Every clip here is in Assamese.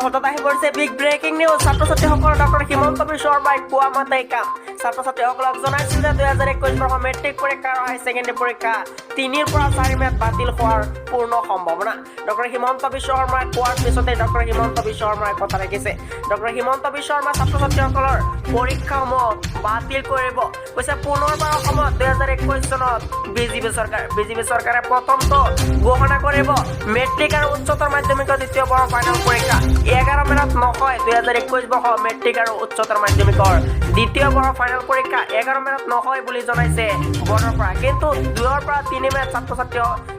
মুহূৰ্তত আহি পৰিছে বিগ ব্ৰেকিং নিউজ। ছাত্ৰ ছাত্ৰীসকলৰ ডক্টৰ হিমন্ত বিশ্ব শৰ্মাই কোৱা মতে কাম। ছাত্ৰ ছাত্ৰীসকলক জনাইছিল যে 2021 বৰ্ষৰ মেট্ৰিক পৰীক্ষা আৰু হাই ছেকেণ্ডেৰী পৰীক্ষা 3 পৰা 4 মেত বাতিল হোৱাৰ পূৰ্ণ সম্ভাৱনা। ডক্টৰ হিমন্ত বিশ্ব শৰ্মাই কোৱাৰ পিছতে ডক্টৰ হিমন্ত বিশ্ব শৰ্মাই কথা ৰাখিছে। ডক্টৰ হিমন্ত বিশ্ব শৰ্মা ছাত্ৰ ছাত্ৰীসকলৰ পৰীক্ষাসমূহ বাতিল কৰিব। কৈছে পুনৰবাৰ অসমত 2021 চনত বিজেপি চৰকাৰে প্ৰথমটো ঘোষণা কৰিব মেট্ৰিক আৰু উচ্চতৰ মাধ্যমিকৰ দ্বিতীয় বৰ্ষৰ ফাইনেল পৰীক্ষা 11 মেত নহয়। 2021 বৰ্ষৰ মেট্ৰিক আৰু উচ্চতৰ মাধ্যমিকৰ দ্বিতীয় বৰ্ষৰ ফাইনেল পৰীক্ষা 11 মেত নহয় বুলি জনাইছে বৰ্ডৰ পৰা। কিন্তু 2 পৰা 3 মেত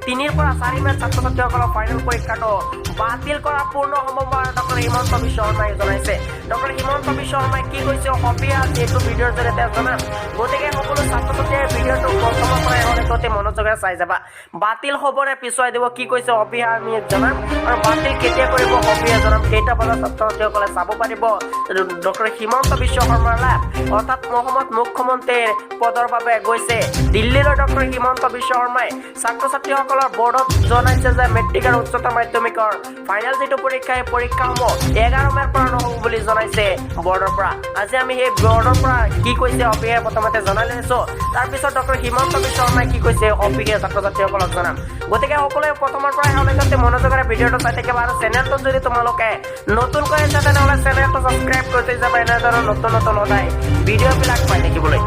তিনিৰ পৰা 4 মেত ছাত্ৰ ছাত্ৰীসকলৰ ফাইনেল পৰীক্ষাটো বাতিল কৰাৰ পূৰ্ণ সম্ভাৱনা ডক্টৰ হিমন্ত বিশ্ব শৰ্মাই জনাইছে। ডক্টৰ হিমন্ত বিশ্ব শৰ্মাই কি কৈছে অপিয়া যিটো ভিডিঅ'ৰ জৰিয়তে জনাম। গতিকে সকলো ছাত্ৰ ছাত্ৰীয়ে ভিডিঅ'টো প্ৰথমৰ পৰা অতি মনোযোগেৰে চাই যাবা। বাতিল হ'বনে পিছুৱাই দিব কি কৈছে অপিয়া আমি জনাম, আৰু বাতিল কেতিয়া কৰিব অপিয়া জনাম। কেইটা বজাত ছাত্ৰ ছাত্ৰীসকলে চাব পাৰিব ডক্টৰ হিমন্ত বিশ্ব শৰ্মাৰ লাভ, অৰ্থাৎ অসমত মুখ্যমন্ত্ৰীৰ পদৰ বাবে গৈছে দিল্লীলৈ ডক্টৰ হিমন্ত বিশ্ব শৰ্মাই। ছাত্ৰ ছাত্ৰীসকলৰ বৰ্ডত জনাইছে যে মেট্ৰিক আৰু উচ্চতৰ মাধ্যমিকৰ ফাইনেল যিটো পৰীক্ষা এই পৰীক্ষাসমূহ 11 মেৰ পৰা নহ'ব বুলি জনাইছে বৰ্ডৰ পৰা। আজি আমি সেই বৰ্ডৰ পৰা কি কৈছে অপিয়াই প্ৰথমতে জনাই লৈছো, তাৰপিছত ডক্টৰ হিমন্ত বিশ্ব শৰ্মাই কি কৈছে অপিয়াই ছাত্ৰ ছাত্ৰীসকলক জনাম। গতিকে সকলোৱে প্ৰথমৰ পৰাই শেষলৈকে মনোযোগেৰে ভিডিঅ'টো চাই থাকিবা। আৰু চেনেলটো যদি তোমালোকে নতুনকৈ আছে তেনেহ'লে চেনেলটো ছাবস্ক্ৰাইব কৰি থৈ যাবা এনেধৰণৰ নতুন সদায় ভিডিঅ'বিলাক পাই থাকিবলৈ।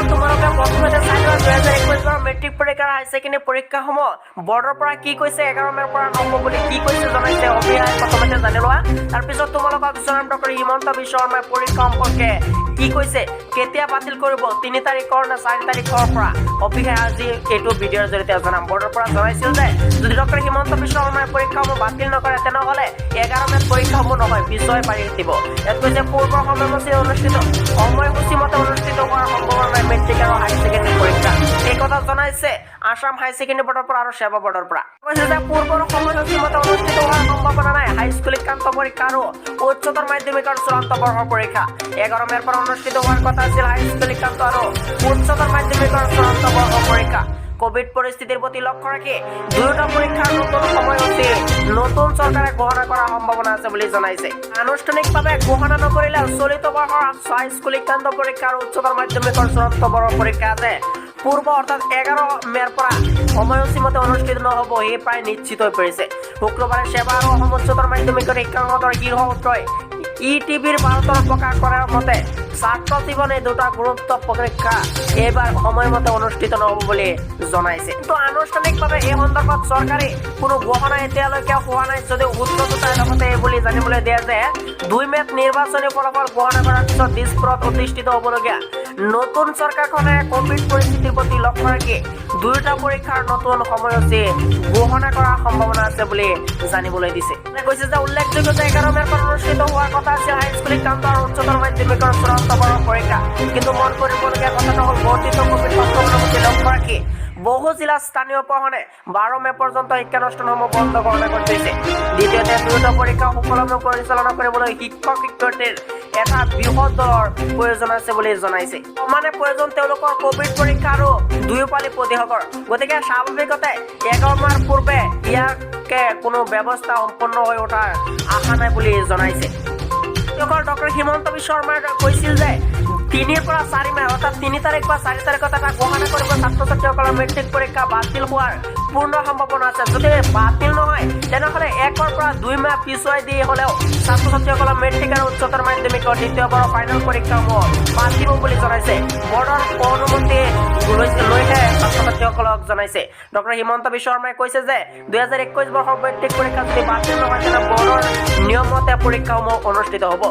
তোমালোকে প্ৰথমতে চাই লোৱা 2021 চনৰ মেট্ৰিক পৰীক্ষা হাই ছেকেণ্ডেৰী পৰীক্ষাসমূহ বৰ্ডৰ পৰা কি কৈছে 11 মেৰ পৰা নহ'ব বুলি কি কৈছে জনাইছে অপিয়াই প্ৰথমতে জানি লোৱা। তাৰপিছত তোমালোকক জনাম ডক্টৰ হিমন্ত বিশ্ব শৰ্মাই পৰীক্ষা সম্পৰ্কে কি কৈছে, কেতিয়া বাতিল কৰিব 3 তাৰিখৰ নে 4 তাৰিখৰ পৰা অপিয়াই আজি এইটো ভিডিঅ'ৰ জৰিয়তে জনাম। বৰ্ডৰ পৰা জনাইছিল যে যদি ডক্টৰ হিমন্ত বিশ্ব শৰ্মাই পৰীক্ষাসমূহ বাতিল নকৰে তেনেহ'লে 11 মেত পৰীক্ষাসমূহ নহয় পিছুৱাই পাৰি দিব। ইয়াত কৈছে পূৰ্ব সময়সূচী মতে অনুষ্ঠিত হোৱাৰ সম্ভাৱনা নাই মেট্ৰিক আৰু হাই ছেকেণ্ডেৰী পৰীক্ষা। এই কথা জনাইছে আসাম হাই ছেকেণ্ডেৰী বৰ্ডৰ পৰা আৰু সেৱা বৰ্ডৰ পৰা। কৈছে যে পূৰ্বৰ সময়সূচী মতে অনুষ্ঠিত হোৱাৰ সম্ভাৱনা নাই হাইস্কুল শিক্ষান্ত পৰীক্ষা আৰু উচ্চতৰ মাধ্যমিকৰ চূড়ান্ত বৰ্ষৰ পৰীক্ষা 11 মেৰ পৰা অনুষ্ঠিত হোৱাৰ কথা আছিল হাইস্কুল শিক্ষান্ত আৰু উচ্চতৰ মাধ্যমিকৰ চূড়ান্ত বৰ্ষৰ পৰীক্ষা। কোভিড পৰিস্থিতিৰ প্ৰতি লক্ষ্য ৰাখি দুয়োটা পৰীক্ষাৰ নতুন সময়সূচী নতুন চৰকাৰে ঘোষণা কৰাৰ সম্ভাৱনা আছে বুলি জনাইছে। আনুষ্ঠানিকভাৱে ঘোষণা নকৰিলেও চলিত বৰ্ষৰ হাইস্কুল শিক্ষান্ত পৰীক্ষা আৰু উচ্চতৰ মাধ্যমিকৰ চূড়ান্ত বৰ্ষৰ পৰীক্ষা আছে পূৰ্ব অৰ্থাৎ 11 মেৰ পৰা সময়সূচী মতে অনুষ্ঠিত নহ'ব হে প্ৰায় নিশ্চিত হৈ পৰিছে। শুক্ৰবাৰে সেৱা আৰু অসম উচ্চতৰ মাধ্যমিকৰ শিক্ষাংগতৰ শীৰ্ষ সূত্ৰই ETVৰ বাৰ্তাত প্ৰকাশ কৰাৰ মতে ছাত্ৰ জীৱনে দুটা গুৰুত্ব পৰীক্ষা এইবাৰ সময়মতে অনুষ্ঠিত নহ'ব বুলি জনাইছে। কিন্তু আনুষ্ঠানিকভাৱে এই সন্দৰ্ভত চৰকাৰী কোনো ঘোষণা এতিয়ালৈকে হোৱা নাই যদিও সূত্ৰ দুটাৰ লগতে এই বুলি জানিবলৈ দিয়ে যে 2 মেত নিৰ্বাচনী ফলাফল ঘোষণা কৰাৰ পিছত দিছপুৰত অধিষ্ঠিত হ'বলগীয়া নতুন চৰকাৰখনে কোভিড পৰিস্থিতিৰ প্ৰতি লক্ষ্য ৰাখি দুয়োটা পৰীক্ষাৰ নতুন সময়সূচী ঘোষণা কৰাৰ সম্ভাৱনা আছে বুলি জানিবলৈ দিছে। কৈছে যে উল্লেখযোগ্য যে 11 মেৰ পৰা অনুষ্ঠিত হোৱাৰ কথা আছিল হাইস্কুল শিক্ষান্ত আৰু উচ্চতৰ মাধ্যমিকৰ চূড়ান্ত বৰ্ষৰ পৰীক্ষা। কিন্তু মন কৰিবলগীয়া কথাটো হ'ল বৰ্ধিত কোভিড সংক্ৰমণৰ প্ৰতি লক্ষ্য ৰাখি বহু জিলাত স্থানীয় প্ৰশাসনে 12 মে পৰ্যন্ত শিক্ষানুষ্ঠানসমূহ বন্ধ ঘোষণা কৰি থৈছে। দ্বিতীয়তে দুয়োটা পৰীক্ষা সুকলমে পৰিচালনা কৰিবলৈ শিক্ষক শিক্ষয়িত্ৰীৰ এটা বৃহৎ দলৰ প্ৰয়োজন আছে বুলি জনাইছে। সমানে প্ৰয়োজন তেওঁলোকৰ কোভিড পৰীক্ষা আৰু দুয়োপালি প্ৰতিষেধকৰ। গতিকে স্বাভাৱিকতে 11 মাহৰ পূৰ্বে ইয়াকে কোনো ব্যৱস্থা সম্পন্ন হৈ উঠাৰ আশা নাই বুলি জনাইছে। ডক্টৰ হিমন্ত বিশ্ব শৰ্মাই কৈছিল যে 3 পৰা 4 মে অৰ্থাৎ 3 তাৰিখ বা 4 তাৰিখত এটা ঘোষণা কৰিব ছাত্ৰ ছাত্ৰীসকলৰ মেট্ৰিক পৰীক্ষা বাতিল হোৱাৰ পূৰ্ণ সম্ভাৱনা আছে। যদি বাতিল নহয় তেনেহ'লে 1 পৰা 2 মে পিছুৱাই দি হ'লেও ছাত্ৰ ছাত্ৰীসকলৰ মেট্ৰিক আৰু উচ্চতৰ মাধ্যমিকৰ দ্বিতীয় বৰ্ষৰ ফাইনেল পৰীক্ষাসমূহ পাতিব বুলি জনাইছে। বৰ্ডৰ অনুমতি লৈহে ছাত্ৰ ছাত্ৰীসকলক জনাইছে। ডক্টৰ হিমন্ত বিশ্ব শৰ্মাই কৈছে যে 2021 বৰ্ষৰ মেট্ৰিক পৰীক্ষা যদি বাতিল নহয় তেনে বৰ্ডৰ নিয়মমতে পৰীক্ষাসমূহ অনুষ্ঠিত হ'ব।